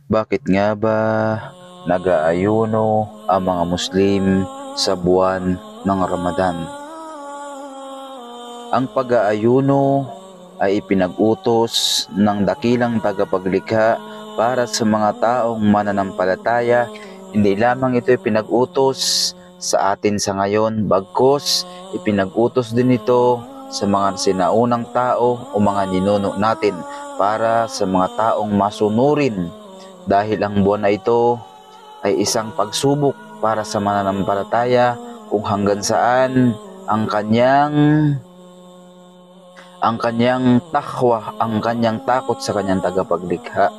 Bakit nga ba nag-aayuno ang mga Muslim sa buwan ng Ramadan? Ang pag-aayuno ay ipinag-utos ng dakilang tagapaglikha para sa mga taong mananampalataya. Hindi lamang ito ipinag-utos sa atin sa ngayon, bagkus ipinag-utos din ito sa mga sinaunang tao o mga ninuno natin para sa mga taong masunurin, dahil ang buwan na ito ay isang pagsubok para sa mananampalataya kung hanggang saan ang kanyang takwa, ang kanyang takot sa kanyang tagapaglikha.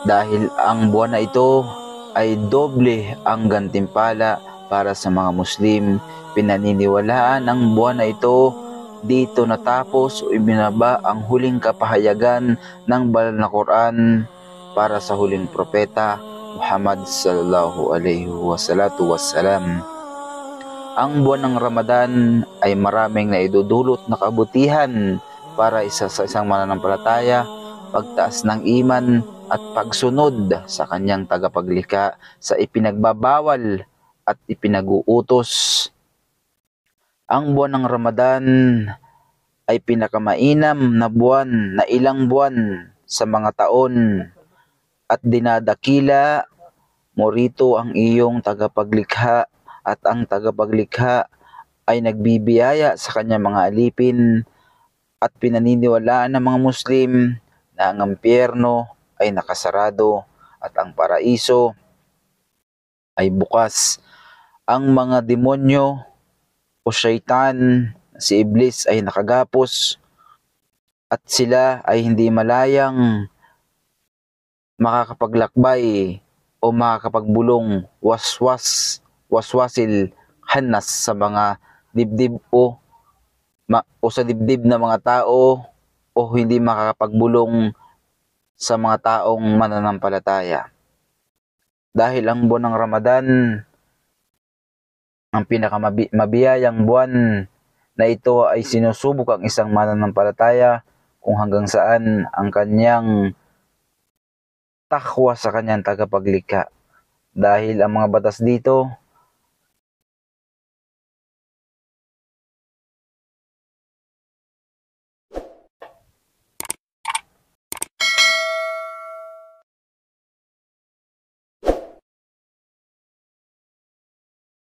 Dahil ang buwan na ito ay doble ang gantimpala para sa mga Muslim. Pinaniniwalaan ang buwan na ito, dito natapos o ibinaba ang huling kapahayagan ng banal na Quran para sa huling propeta Muhammad sallallahu alaihi wasallam. Ang buwan ng Ramadan ay maraming naidudulot na kabutihan para sa isang mananampalataya, pagtaas ng iman at pagsunod sa kanyang tagapaglikha sa ipinagbabawal at ipinag-uutos. Ang buwan ng Ramadan ay pinakamainam na buwan na ilang buwan sa mga taon, at dinadakila mo rito ang iyong tagapaglikha, at ang tagapaglikha ay nagbibiyaya sa kanyang mga alipin, at pinaniniwalaan ng mga Muslim na ang impyerno ay nakasarado at ang paraiso ay bukas. Ang mga demonyo o syaitan, si Iblis, ay nakagapos at sila ay hindi malayang makakapaglakbay o makakapagbulong waswasil hanas sa mga dibdib o sa dibdib ng mga tao, o hindi makakapagbulong sa mga taong mananampalataya. Dahil ang buwan ng Ramadan, ang pinakamabiyayang buwan na ito, ay sinusubok ang isang mananampalataya kung hanggang saan ang kanyang takwa sa kanyang tagapaglikha. Dahil ang mga batas dito